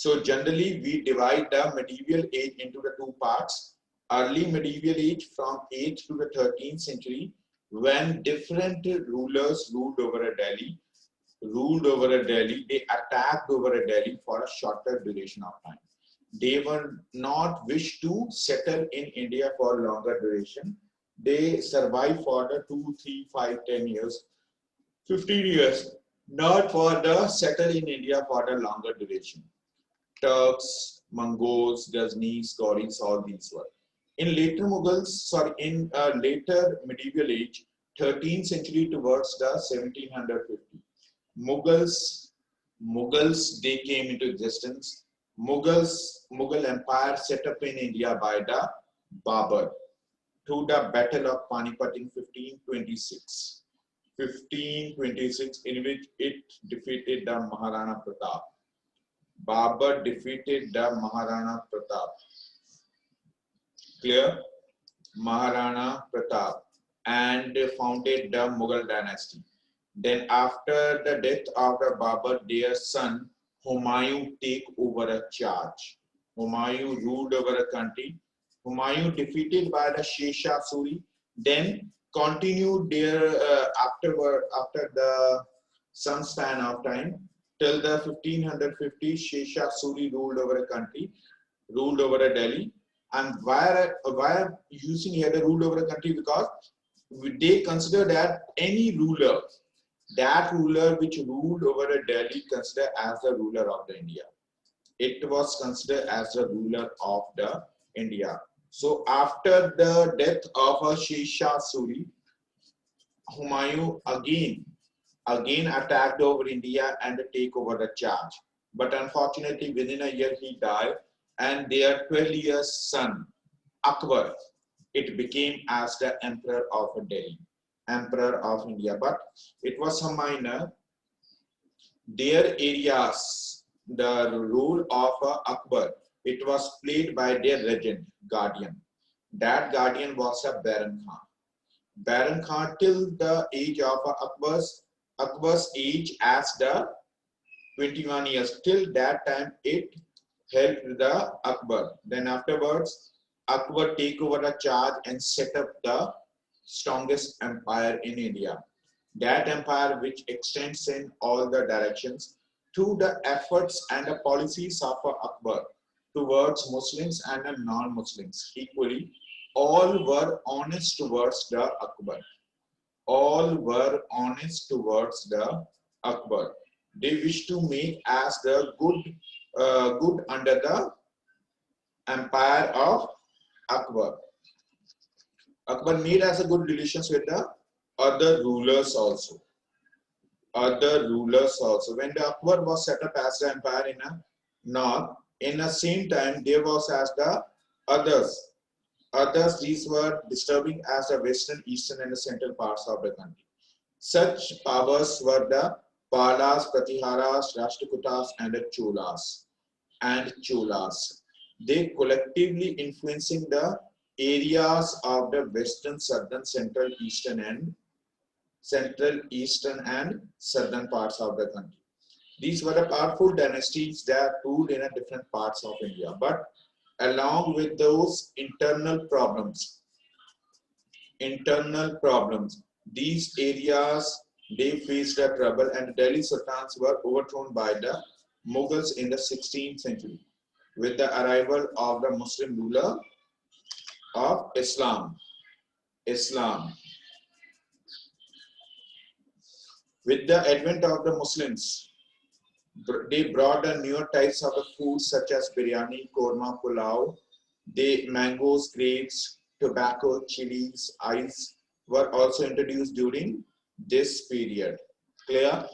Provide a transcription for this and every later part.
So generally we divide the medieval age into the two parts. Early medieval age from 8th to the 13th century, when different rulers ruled over a Delhi, they attacked over a Delhi for a shorter duration of time. They were not wish to settle in India for longer duration. They survived for the 2, 3, 5, 10 years, 15 years, not for the settle in India for the longer duration. Turks, Mongols, Ghaznavis, Gauris, all these were. In later Mughals, in later medieval age, 13th century towards the 1750, Mughals, they came into existence. Mughal Empire set up in India by the Babur through the Battle of Panipat in 1526. 1526, in which it defeated the Maharana Pratap. Babur defeated the Maharana Pratap. Clear? Maharana Pratap, and founded the Mughal dynasty. Then after the death of the Babur, their son Humayun take over a charge. Humayun ruled over a country. Humayun defeated by the Shesha Suri, then continued their after the some span of time till the 1550. Shesha Suri ruled over a country, ruled over a Delhi. And why using here the ruled over a country? Because they consider that any ruler, that ruler which ruled over a Delhi, considered as the ruler of the India. It was considered as the ruler of the India. So after the death of Shesha Suri, Humayun again attacked over India and take over the charge. But unfortunately, within a year he died, and their 12 years son Akbar, it became as the emperor of Delhi, emperor of India. But it was a minor. Their areas, the rule of Akbar, it was played by their regent, guardian. That guardian was a Baran Khan. Baran Khan till the age of Akbar's age as the 21 years. Till that time it helped the Akbar. Then afterwards, Akbar take over the charge and set up the strongest empire in India. That empire which extends in all the directions through the efforts and the policies of Akbar towards Muslims and non-Muslims equally. All were honest towards the Akbar. All were honest towards the Akbar. They wish to make as the good under the empire of Akbar. Akbar made as a good relations with the other rulers also. Other rulers also. When the Akbar was set up as the empire in the north, in the same time there was as the others. Others, these were disturbing as the western, eastern and the central parts of the country. Such powers were the Palas, Pratiharas, Rashtrakutas and the Cholas. They collectively influencing the areas of the western, southern, central, eastern and southern parts of the country. These were the powerful dynasties that ruled in different parts of India. But along with those internal problems, these areas, they faced a trouble, and Delhi Sultans were overthrown by the Mughals in the 16th century with the arrival of the Muslim ruler of Islam. With the advent of the Muslims, they brought the newer types of the food such as biryani, korma, pulao. The mangoes, grapes, tobacco, chilies, ice were also introduced during this period. Clear?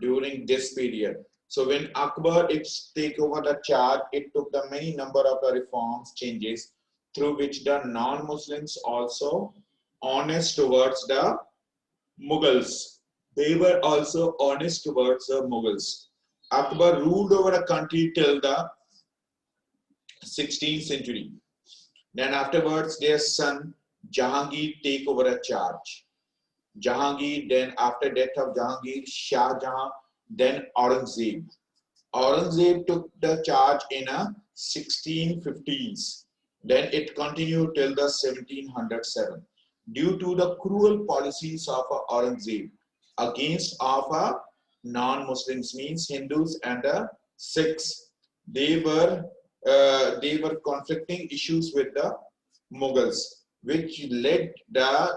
During this period. So when Akbar take over the charge, it took the many number of the reforms, changes through which the non-Muslims also honest towards the Mughals. They were also honest towards the Mughals. Akbar ruled over a country till the 16th century. Then afterwards, their son Jahangir take over a charge. Jahangir, then after death of Jahangir, Shah Jahan, then Aurangzeb. Aurangzeb took the charge in a 1650s. Then it continued till the 1707. Due to the cruel policies of Aurangzeb against of non-Muslims, means Hindus and Sikhs, they were conflicting issues with the Mughals, which led the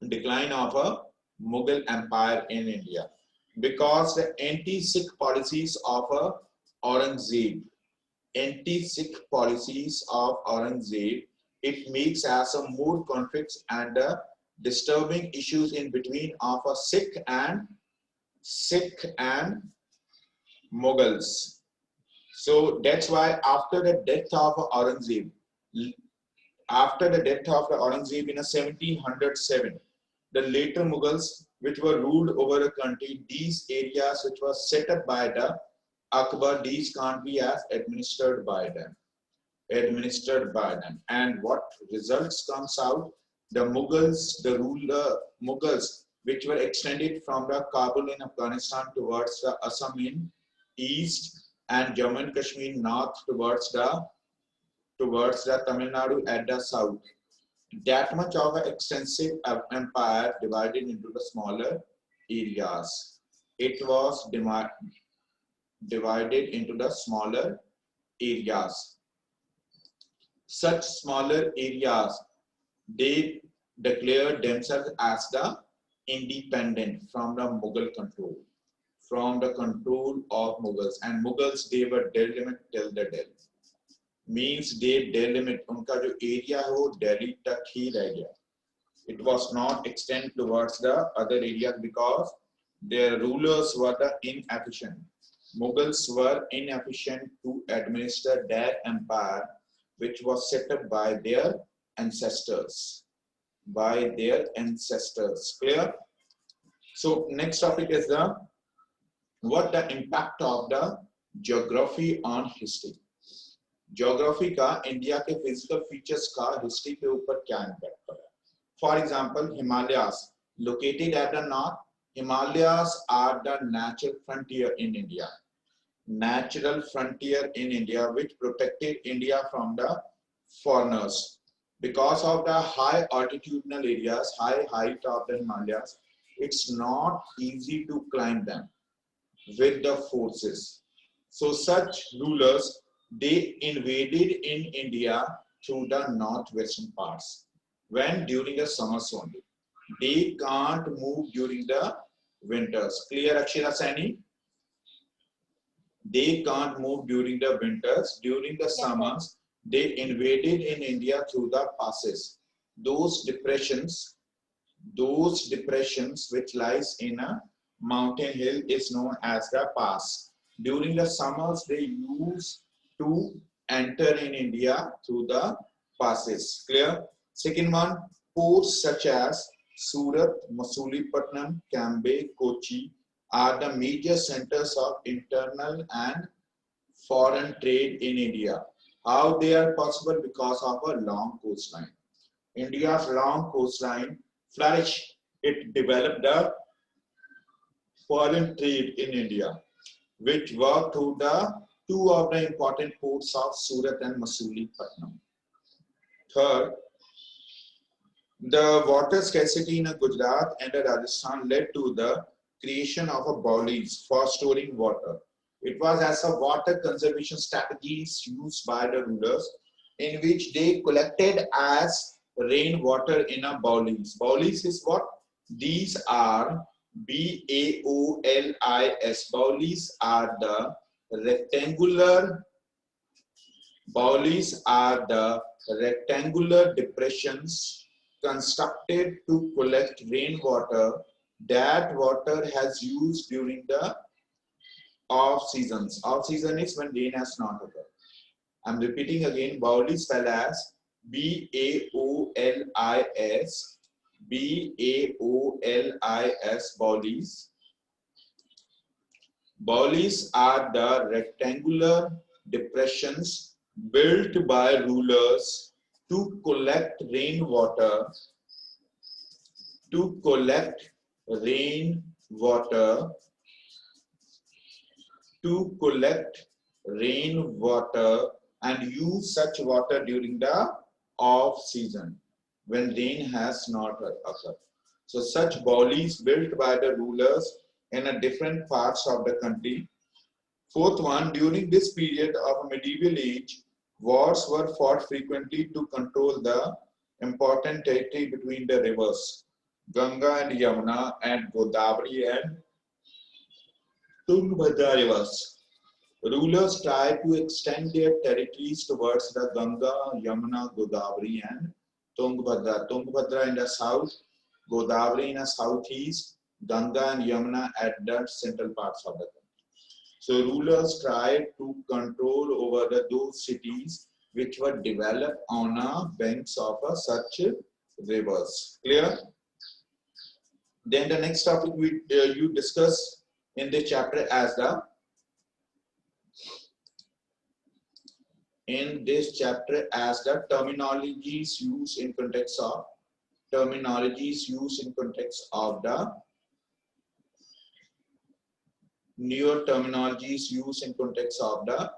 decline of a Mughal empire in India, because the anti-Sikh policies of Aurangzeb, it makes as a more conflicts and disturbing issues in between of a Sikh and Mughals. So that's why after the death of Aurangzeb, in 1707, the later Mughals, which were ruled over a country, these areas which were set up by the Akbar, these can't be as administered by them. And what results comes out? The Mughals, which were extended from the Kabul in Afghanistan towards the Assam in east and Jammu and Kashmir north towards the Tamil Nadu at the south. That much of an extensive empire divided into the smaller areas. It was divided into the smaller areas. Such smaller areas, they declared themselves as the independent from the Mughal control, of Mughals. And Mughals, they were delimit till the Delhi. Means they delimit, उनका जो area है वो Delhi तक ही रह गया. It was not extend towards the other areas because their rulers were inefficient. Mughals were inefficient to administer their empire, which was set up by their ancestors. Clear? So next topic is what the impact of the geography on history. Geography का India के physical features का history के ऊपर क्या impact पड़ा? For example, Himalayas located at the north. Himalayas are the natural frontier in India. Which protected India from the foreigners. Because of the high altitudinal areas, high height of the Himalayas, it's not easy to climb them with the forces. So such rulers, they invaded in India through the northwestern parts. When during the summers only. They can't move during the winters. Clear, Akshira Saini? They can't move during the winters. During the summers, they invaded in India through the passes. Those depressions which lies in a mountain hill is known as the pass. During the summers, they used to enter in India through the passes. Clear? Second one, ports such as Surat, Masulipatam, Cambay, Kochi are the major centers of internal and foreign trade in India. How they are possible? Because of a long coastline. India's long coastline flourished. It developed a foreign trade in India, which worked through the two of the important ports of Surat and Masulipatam. Third, the water scarcity in Gujarat and Rajasthan led to the creation of a bowlies for storing water. It was as a water conservation strategies used by the rulers, in which they collected as rainwater in a bowlies. Bowlies is what? These are B-A-O-L-I-S. Bowlies are the rectangular depressions constructed to collect rainwater. That water has used during the off seasons. Off season is when rain has not occurred. I'm repeating again. Bowlies spelled as B-A-O-L-I-S. B-A-O-L-I-S. Bowlies. Bowlies are the rectangular depressions built by rulers to collect rainwater. to collect rainwater and use such water during the off season when rain has not occurred. So such bodies built by the rulers in a different parts of the country. Fourth one, during this period of medieval age, wars were fought frequently to control the important territory between the rivers Ganga and Yamuna and Godavari and Tungabhadra rivers. Rulers tried to extend their territories towards the Ganga, Yamuna, Godavari and Tungabhadra. Tungabhadra in the south, Godavari in the southeast, Ganga and Yamuna at the central parts of the country. So rulers tried to control over those cities which were developed on banks of such rivers. Clear? Then the next topic you discuss in this chapter as the terminologies used in context of the newer terminologies used in context of the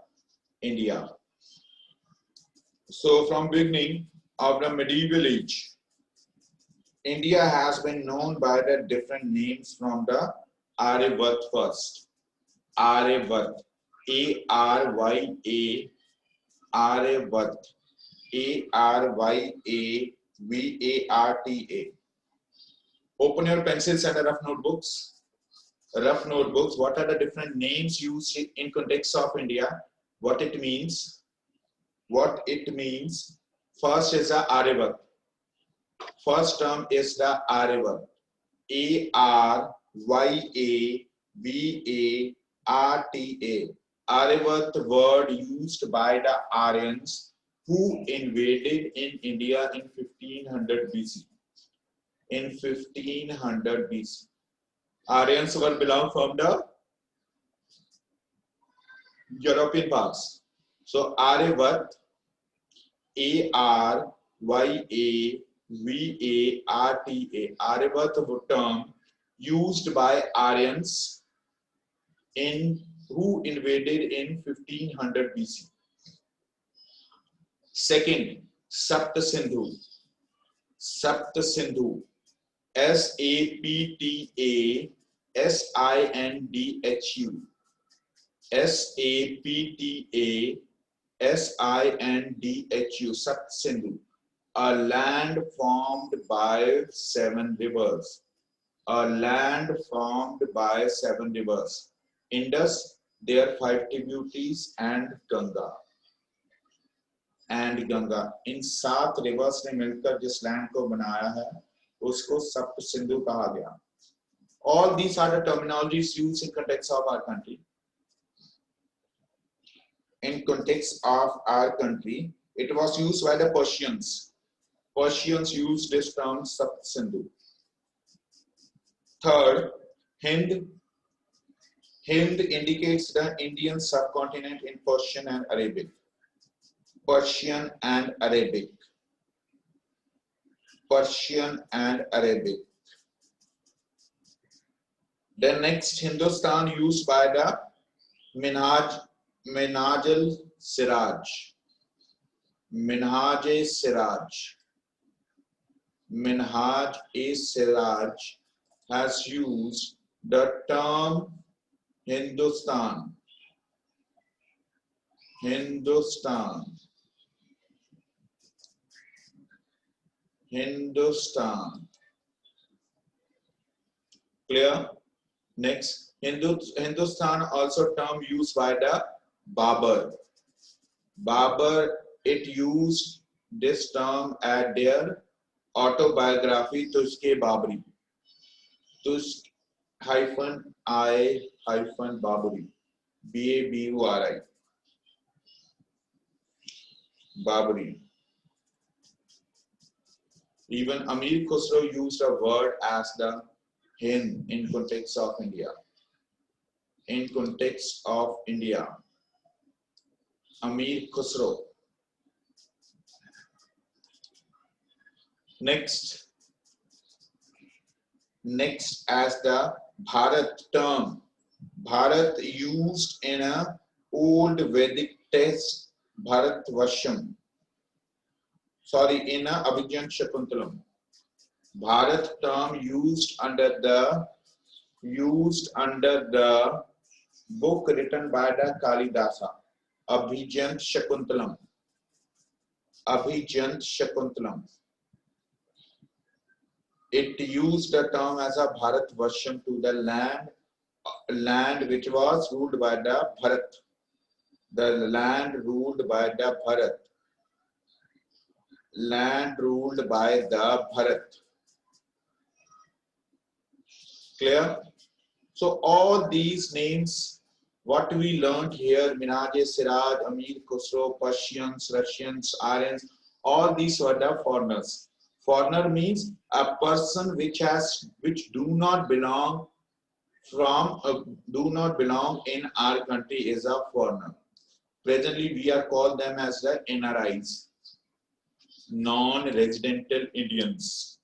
India. So from beginning of the medieval age, India has been known by the different names from the Aryavat first. Aryavat, A-R-Y-A, Aryavat, A-R-Y-A-V-A-R-T-A. Open your pencils and rough notebooks. Rough notebooks. What are the different names used in context of India? What it means? First is the Aryavat. First term is the Aryavat. A-R-Y-A-V-A-R-T-A. Aryavat word used by the Aryans who invaded in India in 1500 BC. In 1500 BC. Aryans were belong from the European parts. So Aryavat, A-R-Y-A-V-A-R-T-A, Aryavat term used by Aryans who invaded in 1500 BC. Second, Sapt Sindhu. Sapt Sindhu. S-A-P-T-A-S-I-N-D-H-U. S-A-P-T-A-S-I-N-D-H-U. Sapt Sindhu. A land formed by 7 rivers. A land formed by 7 rivers. Indus, their 5 tributaries and Ganga. In 7 reverse ने मिलकर जिस land को बनाया है उसको सप्त सिंधु कहा गया. All these are the terminologies used in context of our country. In context of our country, it was used by the Persians. Persians used this term Sapt Sindhu. Third, Hind. Hind indicates the Indian subcontinent in Persian and Arabic. Persian and Arabic. Persian and Arabic. Then next, Hindustan used by the Minhaj al-Siraj. Minhaj-e-Siraj. Minhaj-e-Siraj has used the term Hindustan. Hindustan. Hindustan. Clear? Next, Hindustan also term used by the Babur. Babur, it used this term at their autobiography Tuzke Babri. Tuzk-I-Baburi. B-A-B-U-R-I. Babri. Even Amir Khusro used a word as the Hind in context of India. In context of India. Amir Khusro. Next as the Bharat term. Bharat used in a old Vedic text Bharatvarsham. Sorry, in a Abhijnan Shakuntalam. Bharat term used under the book written by the Kalidasa, Abhijant Shakuntalam. Abhijant Shakuntalam. It used the term as a Bharatvarsham to the land which was ruled by the Bharat. The land ruled by the Bharat. Land ruled by the Bharat. Clear? So all these names, what we learned here, Minhaj Siraj, Amir Khusro, Persians, Russians, Aryans, all these were the foreigners. Foreigner means a person which do not belong in our country is a foreigner. Presently, we are called them as the NRIs, non-residential Indians.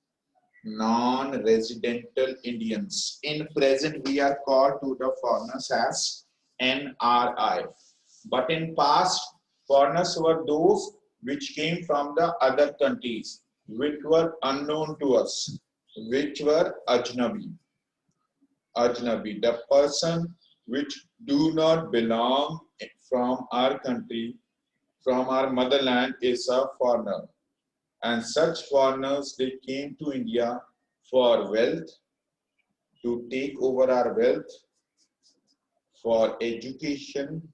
Non-residential Indians. In present, we are called to the foreigners as NRI. But in past, foreigners were those which came from the other countries, which were unknown to us, which were Ajnabi. Ajnabi, the person which do not belong from our country, from our motherland, is a foreigner. And such foreigners, they came to India for wealth, to take over our wealth, for education,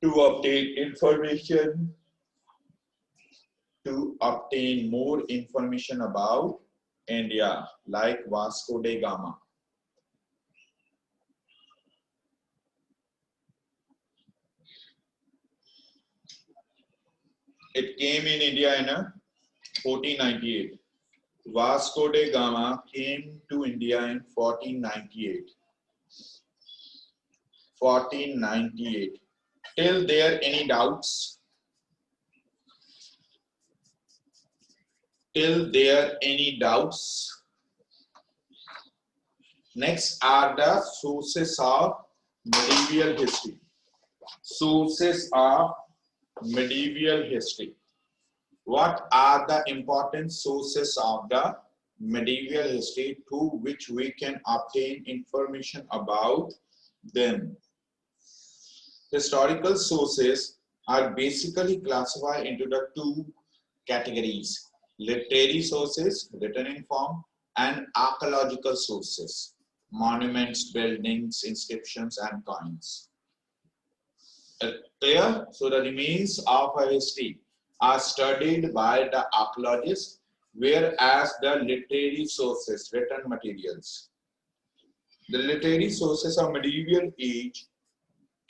to obtain information, to obtain more information about India, like Vasco da Gama. It came in India in 1498. Vasco da Gama came to India in 1498. 1498. Till there any doubts? Till there any doubts? Next are the sources of medieval history. Sources of medieval history. What are the important sources of the medieval history through which we can obtain information about them? Historical sources are basically classified into the two categories: literary sources, written in form, and archaeological sources, monuments, buildings, inscriptions, and coins. Clear? So the remains of a history are studied by the archaeologists, whereas the literary sources, written materials. The literary sources of medieval age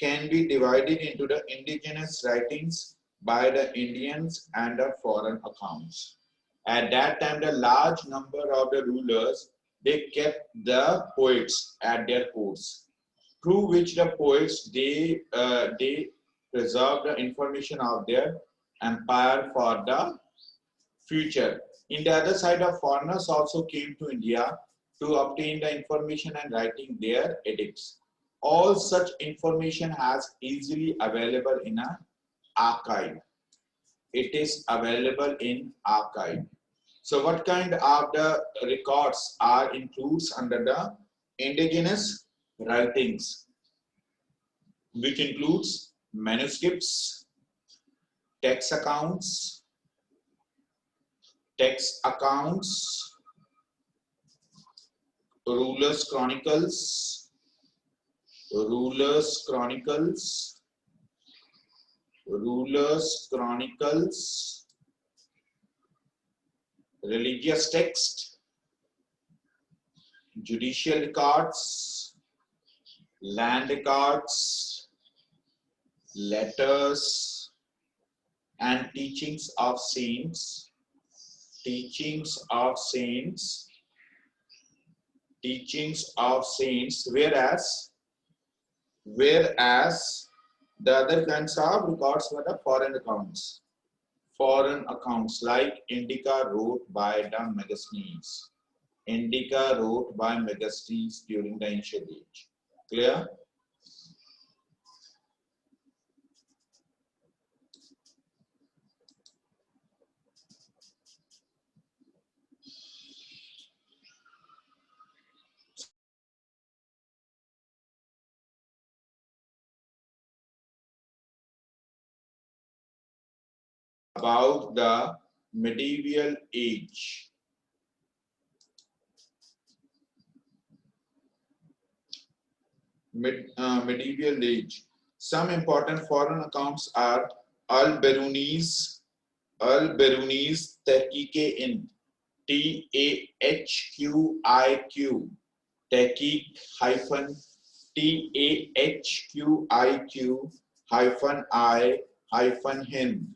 can be divided into the indigenous writings by the Indians and the foreign accounts. At that time, the large number of the rulers, they kept the poets at their courts, through which the poets they preserve the information of their empire for the future. In the other side, of foreigners also came to India to obtain the information and writing their edicts. All such information has easily available in an archive. It is available in archive. So what kind of the records are includes under the indigenous writings, which includes manuscripts, text accounts, rulers' chronicles, rulers' chronicles, religious text, judicial records, land records, letters, and teachings of saints, whereas the other kinds of records were the foreign accounts. Foreign accounts like Indica wrote by the Megasthenes. Indica wrote by Megasthenes during the ancient age. Clear? About the medieval age. Medieval age. Some important foreign accounts are Al-Biruni's Tahqiq-in TAHQIQ Tahqiq hyphen TAHQIQ hyphen I hyphen Hind.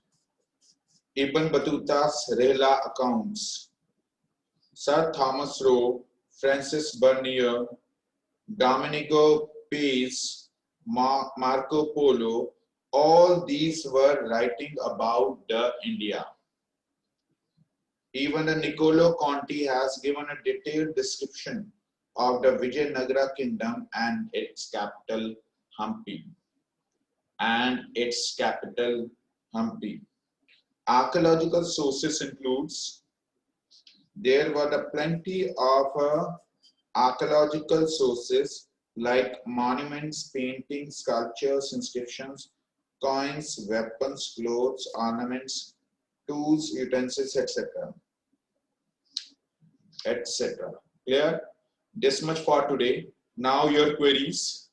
Ibn Battuta's Rehla accounts. Sir Thomas Roe, Francis Bernier, Domenico Pace, Marco Polo, all these were writing about the India. Even the Niccolo Conti has given a detailed description of the Vijayanagara kingdom and its capital Hampi. Archaeological sources includes there were the plenty of archaeological sources like monuments, paintings, sculptures, inscriptions, coins, weapons, clothes, ornaments, tools, utensils, etc. etc. Clear? This much for today. Now your queries.